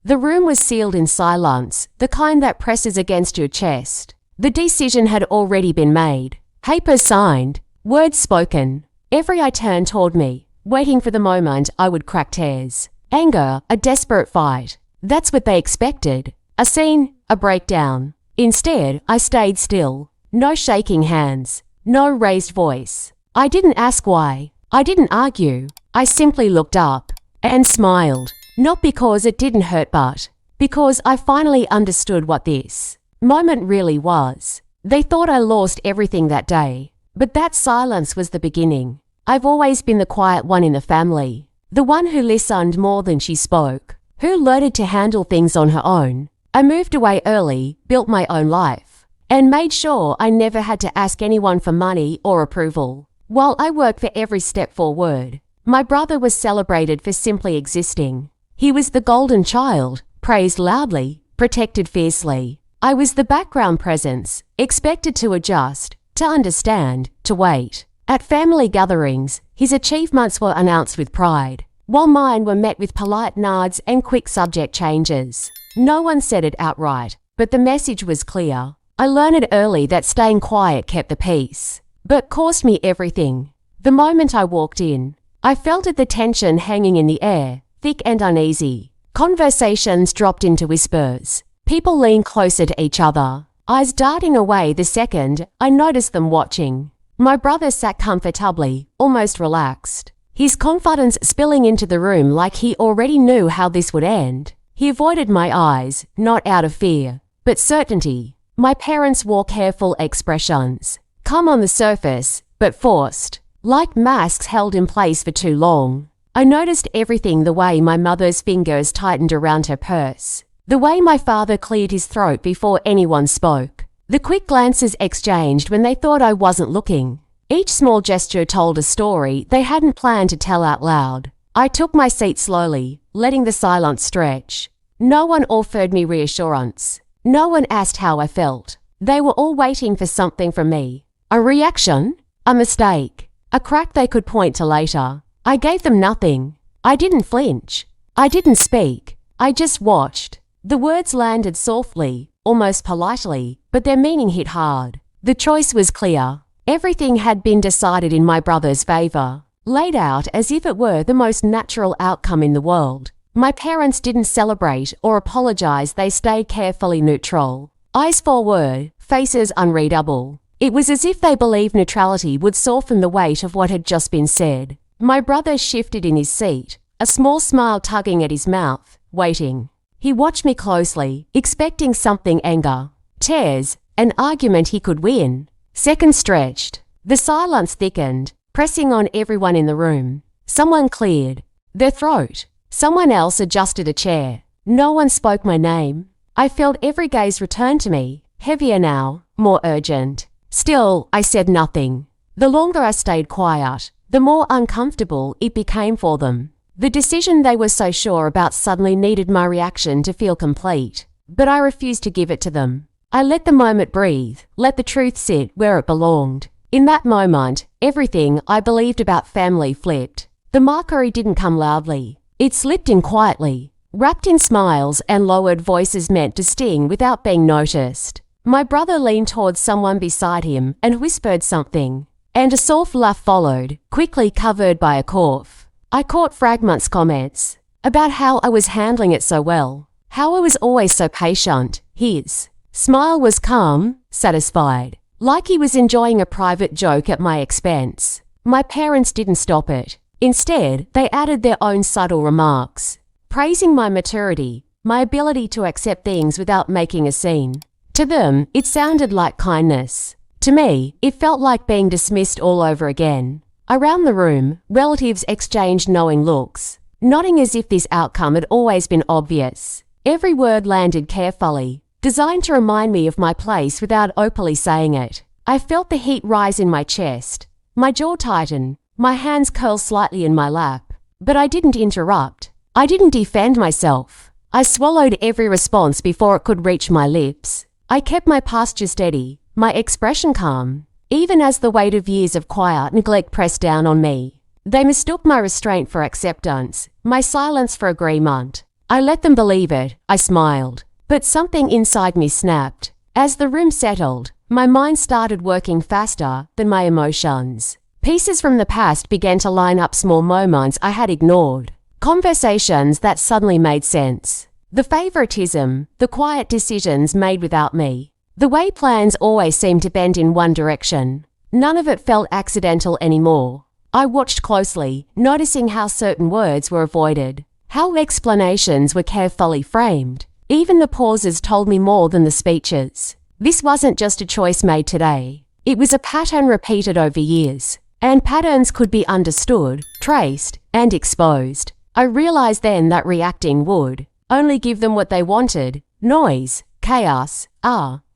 The room was sealed in silence, the kind that presses against your chest. The decision had already been made. Papers signed, words spoken. Every eye turned toward me, waiting for the moment I would crack tears. Anger, a desperate fight. That's what they expected. A scene, a breakdown. Instead, I stayed still. No shaking hands. No raised voice. I didn't ask why. I didn't argue. I simply looked up and smiled. Not because it didn't hurt, but because I finally understood what this moment really was. They thought I lost everything that day, but that silence was the beginning. I've always been the quiet one in the family, the one who listened more than she spoke, who learned to handle things on her own. I moved away early, built my own life, and made sure I never had to ask anyone for money or approval. While I worked for every step forward, my brother was celebrated for simply existing. He was the golden child, praised loudly, protected fiercely. I was the background presence, expected to adjust, to understand, to wait. At family gatherings, his achievements were announced with pride, while mine were met with polite nods and quick subject changes. No one said it outright, but the message was clear. I learned early that staying quiet kept the peace, but cost me everything. The moment I walked in, I felt the tension hanging in the air, thick and uneasy. Conversations dropped into whispers. People leaned closer to each other, eyes darting away the second I noticed them watching. My brother sat comfortably, almost relaxed, his confidence spilling into the room like he already knew how this would end. He avoided my eyes, not out of fear, but certainty. My parents wore careful expressions, calm on the surface, but forced, like masks held in place for too long. I noticed everything: the way my mother's fingers tightened around her purse, the way my father cleared his throat before anyone spoke, the quick glances exchanged when they thought I wasn't looking. Each small gesture told a story they hadn't planned to tell out loud. I took my seat slowly, letting the silence stretch. No one offered me reassurance. No one asked how I felt. They were all waiting for something from me. A reaction? A mistake? A crack they could point to later? I gave them nothing. I didn't flinch. I didn't speak. I just watched. The words landed softly, almost politely, but their meaning hit hard. The choice was clear. Everything had been decided in my brother's favor, laid out as if it were the most natural outcome in the world. My parents didn't celebrate or apologize. They stayed carefully neutral. Eyes forward, faces unreadable. It was as if they believed neutrality would soften the weight of what had just been said. My brother shifted in his seat, a small smile tugging at his mouth, waiting. He watched me closely, expecting something: anger, tears, an argument he could win. Seconds stretched. The silence thickened, pressing on everyone in the room. Someone cleared their throat. Someone else adjusted a chair. No one spoke my name. I felt every gaze return to me, heavier now, more urgent. Still, I said nothing. The longer I stayed quiet, the more uncomfortable it became for them. The decision they were so sure about suddenly needed my reaction to feel complete, but I refused to give it to them. I let the moment breathe, let the truth sit where it belonged. In that moment, everything I believed about family flipped. The mockery didn't come loudly. It slipped in quietly, wrapped in smiles and lowered voices meant to sting without being noticed. My brother leaned towards someone beside him and whispered something, and a soft laugh followed, quickly covered by a cough. I caught fragments: comments about how I was handling it so well, how I was always so patient. His smile was calm, satisfied, like he was enjoying a private joke at my expense. My parents didn't stop it. Instead, they added their own subtle remarks, praising my maturity, my ability to accept things without making a scene. To them, it sounded like kindness. To me, it felt like being dismissed all over again. Around the room, relatives exchanged knowing looks, nodding as if this outcome had always been obvious. Every word landed carefully, designed to remind me of my place without openly saying it. I felt the heat rise in my chest, my jaw tighten, my hands curl slightly in my lap. But I didn't interrupt. I didn't defend myself. I swallowed every response before it could reach my lips. I kept my posture steady, my expression calm, even as the weight of years of quiet neglect pressed down on me. They mistook my restraint for acceptance, my silence for agreement. I let them believe it, I smiled. But something inside me snapped. As the room settled, my mind started working faster than my emotions. Pieces from the past began to line up, small moments I had ignored. Conversations that suddenly made sense. The favoritism, the quiet decisions made without me. The way plans always seemed to bend in one direction. None of it felt accidental anymore. I watched closely, noticing how certain words were avoided, how explanations were carefully framed. Even the pauses told me more than the speeches. This wasn't just a choice made today. It was a pattern repeated over years. And patterns could be understood, traced, and exposed. I realized then that reacting would only give them what they wanted: noise, chaos,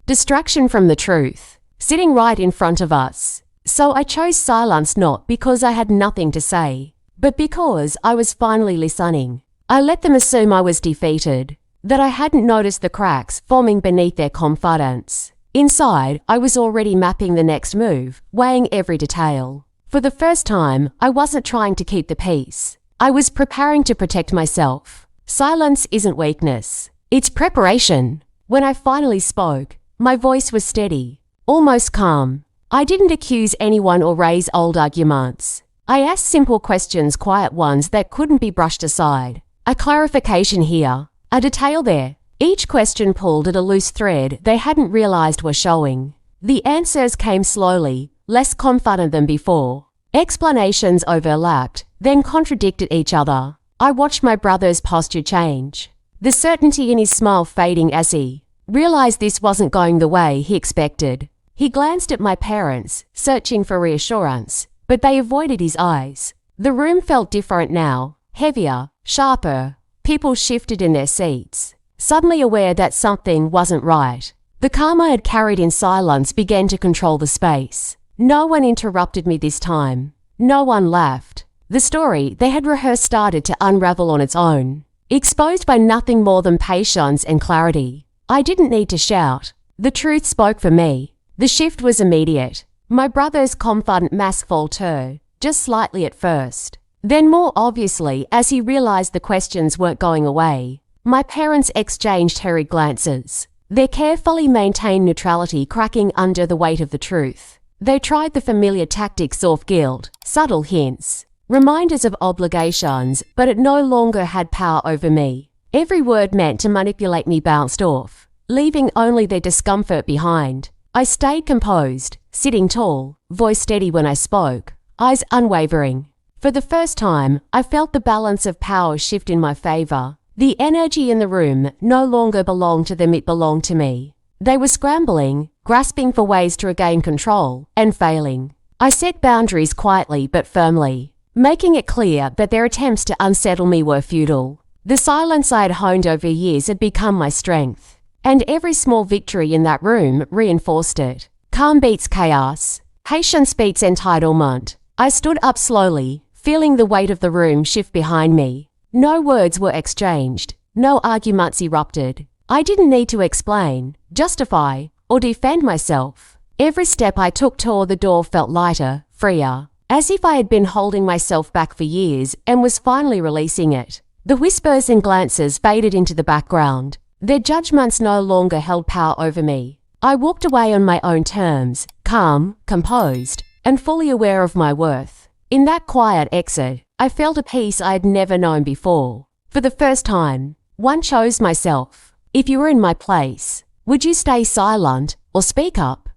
distraction from the truth, sitting right in front of us. So I chose silence, not because I had nothing to say, but because I was finally listening. I let them assume I was defeated, that I hadn't noticed the cracks forming beneath their confidence. Inside, I was already mapping the next move, weighing every detail. For the first time, I wasn't trying to keep the peace. I was preparing to protect myself. Silence isn't weakness. It's preparation. When I finally spoke, my voice was steady, almost calm. I didn't accuse anyone or raise old arguments. I asked simple questions, quiet ones that couldn't be brushed aside. A clarification here, a detail there. Each question pulled at a loose thread they hadn't realized was showing. The answers came slowly, less confident than before. Explanations overlapped, then contradicted each other. I watched my brother's posture change, the certainty in his smile fading as he realized this wasn't going the way he expected. He glanced at my parents, searching for reassurance, but they avoided his eyes. The room felt different now, heavier, sharper. People shifted in their seats, suddenly aware that something wasn't right. The calm I had carried in silence began to control the space. No one interrupted me this time. No one laughed. The story they had rehearsed started to unravel on its own, exposed by nothing more than patience and clarity. I didn't need to shout. The truth spoke for me. The shift was immediate. My brother's confident mask faltered, just slightly at first. Then more obviously as he realized the questions weren't going away. My parents exchanged hurried glances, their carefully maintained neutrality cracking under the weight of the truth. They tried the familiar tactics of guilt, subtle hints, reminders of obligations, but it no longer had power over me. Every word meant to manipulate me bounced off, leaving only their discomfort behind. I stayed composed, sitting tall, voice steady when I spoke, eyes unwavering. For the first time, I felt the balance of power shift in my favor. The energy in the room no longer belonged to them, it belonged to me. They were scrambling, grasping for ways to regain control, and failing. I set boundaries quietly but firmly, making it clear that their attempts to unsettle me were futile. The silence I had honed over years had become my strength, and every small victory in that room reinforced it. Calm beats chaos. Patience beats entitlement. I stood up slowly, feeling the weight of the room shift behind me. No words were exchanged. No arguments erupted. I didn't need to explain, justify, or defend myself. Every step I took toward the door felt lighter, freer, as if I had been holding myself back for years and was finally releasing it. The whispers and glances faded into the background. Their judgments no longer held power over me. I walked away on my own terms, calm, composed, and fully aware of my worth. In that quiet exit, I felt a peace I had never known before. For the first time, one chose myself. If you were in my place, would you stay silent or speak up?